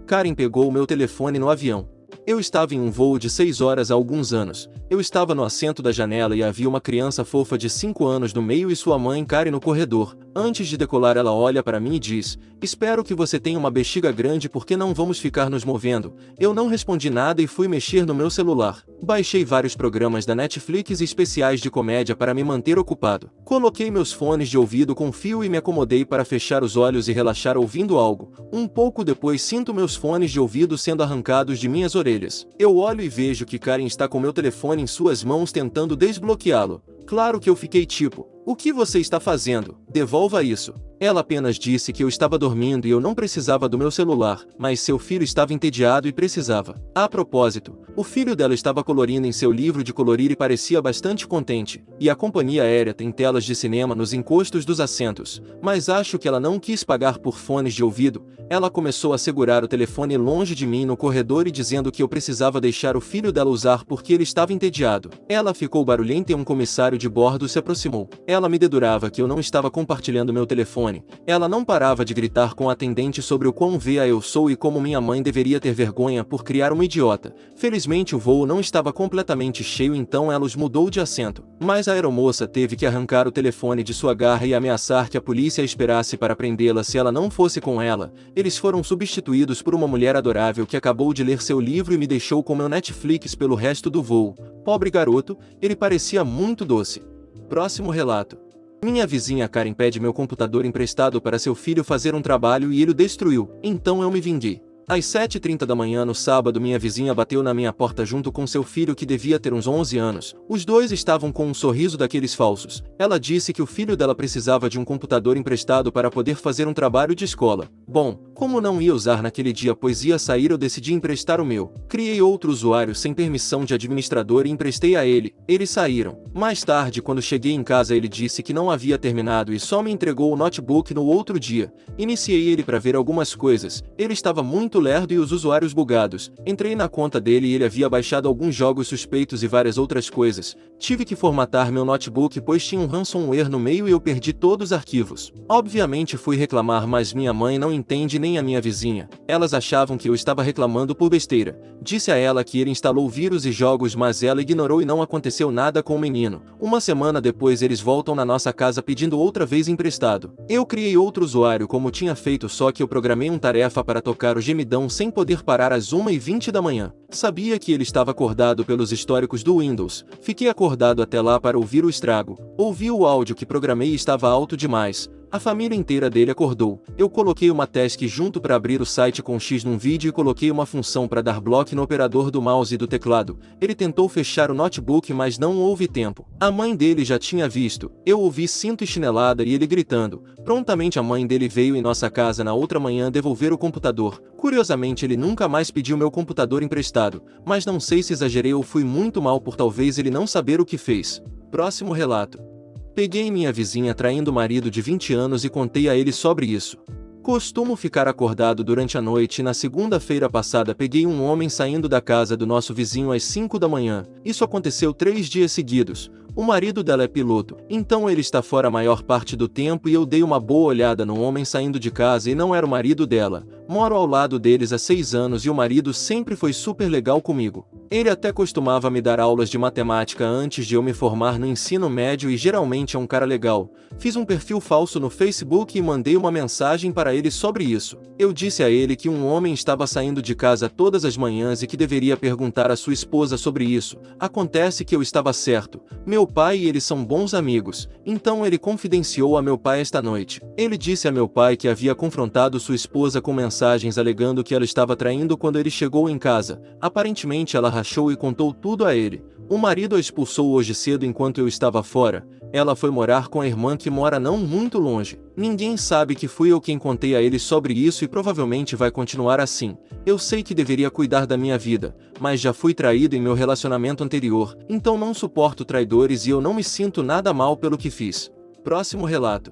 Karen pegou o meu telefone no avião. Eu estava em um voo de 6 horas há alguns anos. Eu estava no assento da janela e havia uma criança fofa de 5 anos no meio e sua mãe Karen no corredor. Antes de decolar, ela olha para mim e diz: "Espero que você tenha uma bexiga grande porque não vamos ficar nos movendo." Eu não respondi nada e fui mexer no meu celular. Baixei vários programas da Netflix e especiais de comédia para me manter ocupado. Coloquei meus fones de ouvido com fio e me acomodei para fechar os olhos e relaxar ouvindo algo. Um pouco depois sinto meus fones de ouvido sendo arrancados de minhas orelhas. Eu olho e vejo que Karen está com meu telefone em suas mãos tentando desbloqueá-lo. Claro que eu fiquei tipo: "O que você está fazendo? Devolva isso." Ela apenas disse que eu estava dormindo e eu não precisava do meu celular, mas seu filho estava entediado e precisava. A propósito, o filho dela estava colorindo em seu livro de colorir e parecia bastante contente, e a companhia aérea tem telas de cinema nos encostos dos assentos, mas acho que ela não quis pagar por fones de ouvido. Ela começou a segurar o telefone longe de mim no corredor e dizendo que eu precisava deixar o filho dela usar porque ele estava entediado. Ela ficou barulhenta e um comissário de bordo se aproximou. Ela me dedurava que eu não estava compartilhando meu telefone. Ela não parava de gritar com a atendente sobre o quão veia eu sou e como minha mãe deveria ter vergonha por criar uma idiota. Felizmente o voo não estava completamente cheio, então ela os mudou de assento. Mas a aeromoça teve que arrancar o telefone de sua garra e ameaçar que a polícia a esperasse para prendê-la se ela não fosse com ela. Eles foram substituídos por uma mulher adorável que acabou de ler seu livro e me deixou com meu Netflix pelo resto do voo. Pobre garoto, ele parecia muito doce. Próximo relato. Minha vizinha Karen pede meu computador emprestado para seu filho fazer um trabalho e ele o destruiu, então eu me vinguei. Às 7h30 da manhã no sábado, minha vizinha bateu na minha porta junto com seu filho que devia ter uns 11 anos. Os dois estavam com um sorriso daqueles falsos. Ela disse que o filho dela precisava de um computador emprestado para poder fazer um trabalho de escola. Bom, como não ia usar naquele dia pois ia sair, eu decidi emprestar o meu. Criei outro usuário sem permissão de administrador e emprestei a ele. Eles saíram. Mais tarde, quando cheguei em casa, ele disse que não havia terminado e só me entregou o notebook no outro dia. Iniciei ele para ver algumas coisas. Ele estava muito lerdo e os usuários bugados. Entrei na conta dele e ele havia baixado alguns jogos suspeitos e várias outras coisas. Tive que formatar meu notebook pois tinha um ransomware no meio e eu perdi todos os arquivos. Obviamente fui reclamar, mas minha mãe não entende nem a minha vizinha. Elas achavam que eu estava reclamando por besteira. Disse a ela que ele instalou vírus e jogos, mas ela ignorou e não aconteceu nada com o menino. Uma semana depois eles voltam na nossa casa pedindo outra vez emprestado. Eu criei outro usuário como tinha feito, só que eu programei uma tarefa para tocar o gemidão sem poder parar às 1h20 da manhã. Sabia que ele estava acordado pelos históricos do Windows. Fiquei acordado até lá para ouvir o estrago. Ouvi o áudio que programei e estava alto demais. A família inteira dele acordou. Eu coloquei uma task junto para abrir o site com X num vídeo e coloquei uma função para dar bloco no operador do mouse e do teclado. Ele tentou fechar o notebook, mas não houve tempo. A mãe dele já tinha visto. Eu ouvi cinto e chinelada e ele gritando. Prontamente a mãe dele veio em nossa casa na outra manhã devolver o computador. Curiosamente ele nunca mais pediu meu computador emprestado, mas não sei se exagerei ou fui muito mal por talvez ele não saber o que fez. Próximo relato. Peguei minha vizinha traindo o marido de 20 anos e contei a ele sobre isso. Costumo ficar acordado durante a noite e na segunda-feira passada peguei um homem saindo da casa do nosso vizinho às 5 da manhã. Isso aconteceu 3 dias seguidos. O marido dela é piloto, então ele está fora a maior parte do tempo e eu dei uma boa olhada no homem saindo de casa e não era o marido dela. Moro ao lado deles há 6 anos e o marido sempre foi super legal comigo. Ele até costumava me dar aulas de matemática antes de eu me formar no ensino médio e geralmente é um cara legal. Fiz um perfil falso no Facebook e mandei uma mensagem para ele sobre isso. Eu disse a ele que um homem estava saindo de casa todas as manhãs e que deveria perguntar à sua esposa sobre isso. Acontece que eu estava certo. Meu pai e ele são bons amigos, então ele confidenciou a meu pai esta noite. Ele disse a meu pai que havia confrontado sua esposa com mensagens alegando que ela estava traindo quando ele chegou em casa. Aparentemente ela rachou e contou tudo a ele. O marido a expulsou hoje cedo enquanto eu estava fora. Ela foi morar com a irmã que mora não muito longe. Ninguém sabe que fui eu quem contei a ele sobre isso e provavelmente vai continuar assim. Eu sei que deveria cuidar da minha vida, mas já fui traído em meu relacionamento anterior, então não suporto traidores e eu não me sinto nada mal pelo que fiz. Próximo relato.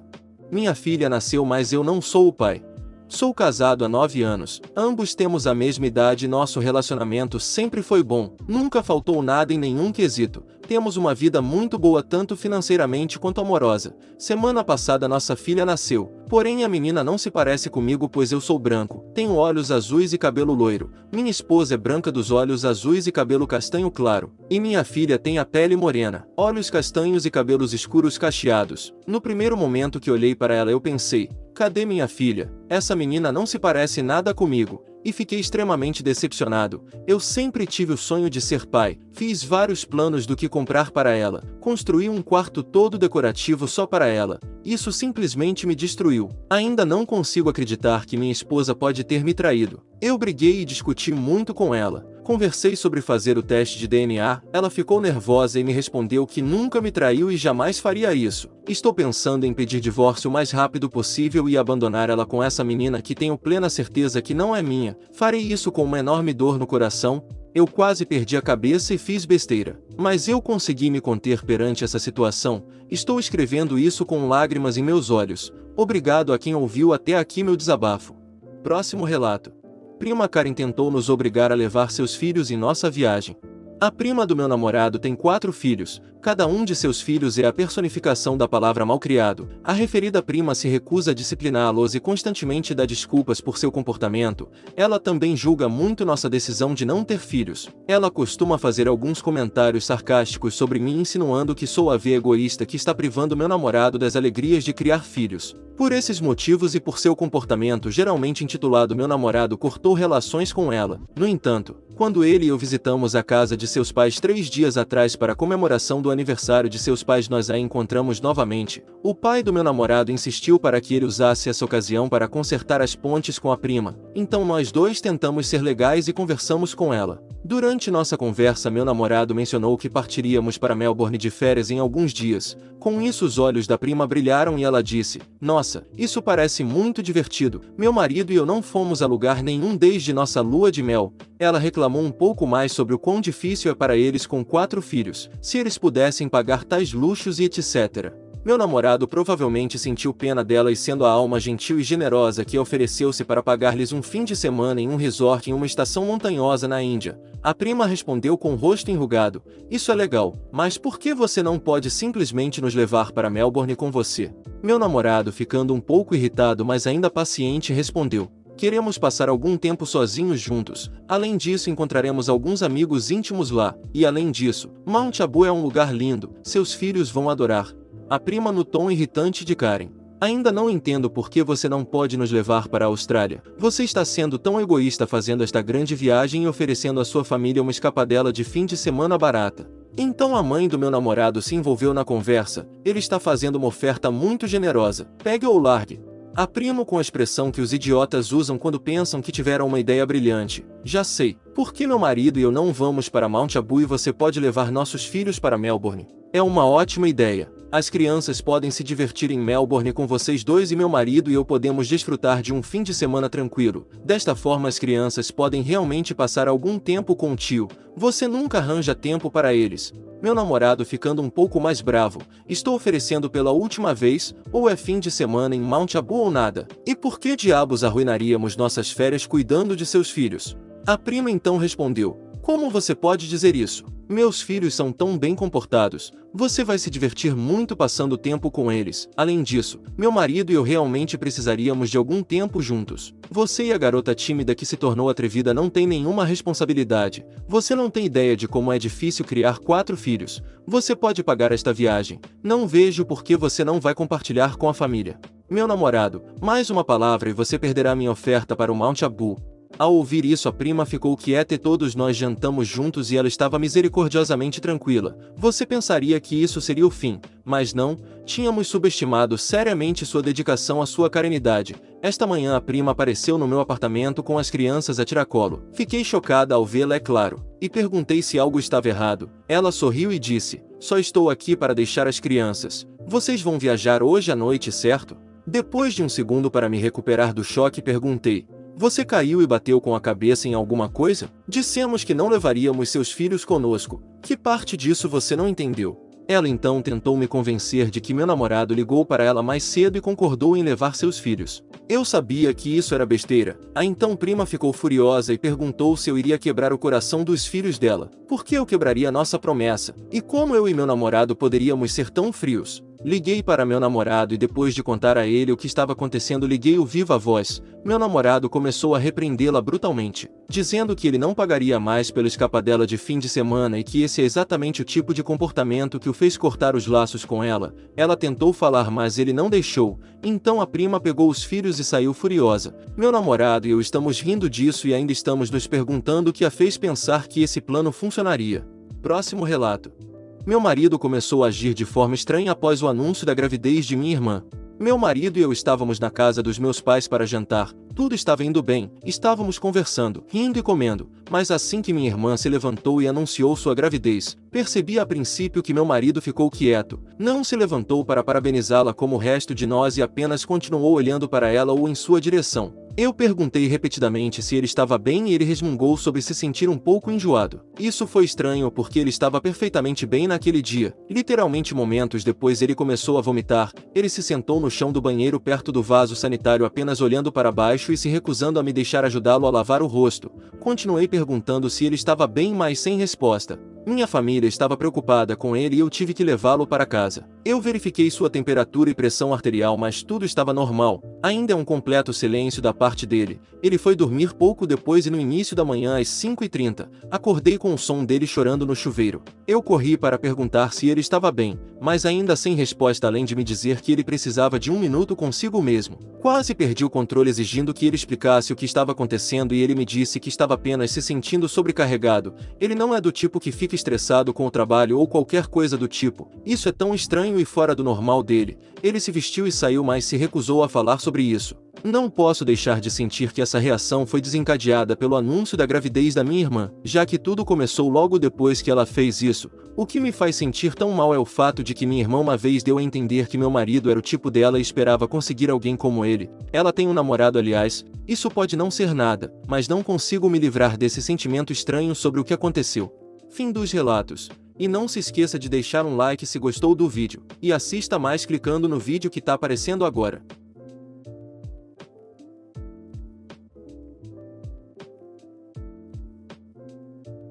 Minha filha nasceu, mas eu não sou o pai. Sou casado há 9 anos, ambos temos a mesma idade e nosso relacionamento sempre foi bom, nunca faltou nada em nenhum quesito. Temos uma vida muito boa tanto financeiramente quanto amorosa. Semana passada nossa filha nasceu. Porém a menina não se parece comigo pois eu sou branco, tenho olhos azuis e cabelo loiro. Minha esposa é branca dos olhos azuis e cabelo castanho claro. E minha filha tem a pele morena, olhos castanhos e cabelos escuros cacheados. No primeiro momento que olhei para ela eu pensei, cadê minha filha? Essa menina não se parece nada comigo. E fiquei extremamente decepcionado. Eu sempre tive o sonho de ser pai, fiz vários planos do que comprar para ela, construí um quarto todo decorativo só para ela. Isso simplesmente me destruiu. Ainda não consigo acreditar que minha esposa pode ter me traído. Eu briguei e discuti muito com ela. Conversei sobre fazer o teste de DNA, ela ficou nervosa e me respondeu que nunca me traiu e jamais faria isso. Estou pensando em pedir divórcio o mais rápido possível e abandonar ela com essa menina que tenho plena certeza que não é minha. Farei isso com uma enorme dor no coração. Eu quase perdi a cabeça e fiz besteira. Mas eu consegui me conter perante essa situação. Estou escrevendo isso com lágrimas em meus olhos. Obrigado a quem ouviu até aqui meu desabafo. Próximo relato. Prima Karen tentou nos obrigar a levar seus filhos em nossa viagem. A prima do meu namorado tem 4 filhos, cada um de seus filhos é a personificação da palavra malcriado. A referida prima se recusa a discipliná-los e constantemente dá desculpas por seu comportamento. Ela também julga muito nossa decisão de não ter filhos. Ela costuma fazer alguns comentários sarcásticos sobre mim insinuando que sou a véia egoísta que está privando meu namorado das alegrias de criar filhos. Por esses motivos e por seu comportamento geralmente intitulado meu namorado cortou relações com ela. No entanto, quando ele e eu visitamos a casa de seus pais 3 dias atrás para a comemoração do aniversário de seus pais nós a encontramos novamente. O pai do meu namorado insistiu para que ele usasse essa ocasião para consertar as pontes com a prima. Então nós dois tentamos ser legais e conversamos com ela. Durante nossa conversa meu namorado mencionou que partiríamos para Melbourne de férias em alguns dias. Com isso os olhos da prima brilharam e ela disse, nossa, isso parece muito divertido. Meu marido e eu não fomos a lugar nenhum desde nossa lua de mel. Ela reclamou um pouco mais sobre o quão difícil é para eles com 4 filhos, se eles pudessem pagar tais luxos e etc. Meu namorado provavelmente sentiu pena dela e sendo a alma gentil e generosa que ofereceu-se para pagar-lhes um fim de semana em um resort em uma estação montanhosa na Índia. A prima respondeu com o rosto enrugado, isso é legal, mas por que você não pode simplesmente nos levar para Melbourne com você? Meu namorado, ficando um pouco irritado mas ainda paciente, respondeu, queremos passar algum tempo sozinhos juntos. Além disso encontraremos alguns amigos íntimos lá. E além disso, Mount Abu é um lugar lindo, seus filhos vão adorar. A prima no tom irritante de Karen. Ainda não entendo por que você não pode nos levar para a Austrália. Você está sendo tão egoísta fazendo esta grande viagem e oferecendo à sua família uma escapadela de fim de semana barata. Então a mãe do meu namorado se envolveu na conversa. Ele está fazendo uma oferta muito generosa. Pegue ou largue. A primo com a expressão que os idiotas usam quando pensam que tiveram uma ideia brilhante. Já sei. Por que meu marido e eu não vamos para Mount Abu e você pode levar nossos filhos para Melbourne? É uma ótima ideia. As crianças podem se divertir em Melbourne com vocês dois e meu marido e eu podemos desfrutar de um fim de semana tranquilo. Desta forma as crianças podem realmente passar algum tempo com o tio. Você nunca arranja tempo para eles. Meu namorado ficando um pouco mais bravo. Estou oferecendo pela última vez, ou é fim de semana em Mount Abu ou nada. E por que diabos arruinaríamos nossas férias cuidando de seus filhos? A prima então respondeu, como você pode dizer isso? Meus filhos são tão bem comportados. Você vai se divertir muito passando tempo com eles. Além disso, meu marido e eu realmente precisaríamos de algum tempo juntos. Você e a garota tímida que se tornou atrevida não têm nenhuma responsabilidade. Você não tem ideia de como é difícil criar 4 filhos. Você pode pagar esta viagem. Não vejo por que você não vai compartilhar com a família. Meu namorado, mais uma palavra e você perderá minha oferta para o Mount Abu. Ao ouvir isso a prima ficou quieta e todos nós jantamos juntos e ela estava misericordiosamente tranquila. Você pensaria que isso seria o fim, mas não, tínhamos subestimado seriamente sua dedicação à sua carinidade. Esta manhã a prima apareceu no meu apartamento com as crianças a tiracolo. Fiquei chocada ao vê-la, é claro, e perguntei se algo estava errado. Ela sorriu e disse, só estou aqui para deixar as crianças. Vocês vão viajar hoje à noite, certo? Depois de um segundo para me recuperar do choque perguntei, você caiu e bateu com a cabeça em alguma coisa? Dissemos que não levaríamos seus filhos conosco. Que parte disso você não entendeu? Ela então tentou me convencer de que meu namorado ligou para ela mais cedo e concordou em levar seus filhos. Eu sabia que isso era besteira. A então prima ficou furiosa e perguntou se eu iria quebrar o coração dos filhos dela. Por que eu quebraria nossa promessa? E como eu e meu namorado poderíamos ser tão frios? Liguei para meu namorado e depois de contar a ele o que estava acontecendo liguei o viva voz. Meu namorado começou a repreendê-la brutalmente, dizendo que ele não pagaria mais pelo escapadela de fim de semana e que esse é exatamente o tipo de comportamento que o fez cortar os laços com ela. Ela tentou falar mas ele não deixou, então a prima pegou os filhos e saiu furiosa. Meu namorado e eu estamos rindo disso e ainda estamos nos perguntando o que a fez pensar que esse plano funcionaria. Próximo relato. Meu marido começou a agir de forma estranha após o anúncio da gravidez de minha irmã. Meu marido e eu estávamos na casa dos meus pais para jantar. Tudo estava indo bem, estávamos conversando, rindo e comendo, mas assim que minha irmã se levantou e anunciou sua gravidez, percebi a princípio que meu marido ficou quieto. Não se levantou para parabenizá-la como o resto de nós e apenas continuou olhando para ela ou em sua direção. Eu perguntei repetidamente se ele estava bem e ele resmungou sobre se sentir um pouco enjoado. Isso foi estranho porque ele estava perfeitamente bem naquele dia. Literalmente momentos depois ele começou a vomitar. Ele se sentou no chão do banheiro perto do vaso sanitário apenas olhando para baixo e se recusando a me deixar ajudá-lo a lavar o rosto. Continuei perguntando se ele estava bem, mas sem resposta. Minha família estava preocupada com ele e eu tive que levá-lo para casa. Eu verifiquei sua temperatura e pressão arterial, mas tudo estava normal. Ainda é um completo silêncio da parte dele. Ele foi dormir pouco depois e no início da manhã às 5h30, acordei com o som dele chorando no chuveiro. Eu corri para perguntar se ele estava bem, mas ainda sem resposta além de me dizer que ele precisava de 1 minuto consigo mesmo. Quase perdi o controle exigindo que ele explicasse o que estava acontecendo e ele me disse que estava apenas se sentindo sobrecarregado. Ele não é do tipo que fica estressado com o trabalho ou qualquer coisa do tipo. Isso é tão estranho e fora do normal dele. Ele se vestiu e saiu, mas se recusou a falar sobre isso. Não posso deixar de sentir que essa reação foi desencadeada pelo anúncio da gravidez da minha irmã, já que tudo começou logo depois que ela fez isso. O que me faz sentir tão mal é o fato de que minha irmã uma vez deu a entender que meu marido era o tipo dela e esperava conseguir alguém como ele. Ela tem um namorado, aliás. Isso pode não ser nada, mas não consigo me livrar desse sentimento estranho sobre o que aconteceu. Fim dos relatos. E não se esqueça de deixar um like se gostou do vídeo, e assista mais clicando no vídeo que está aparecendo agora.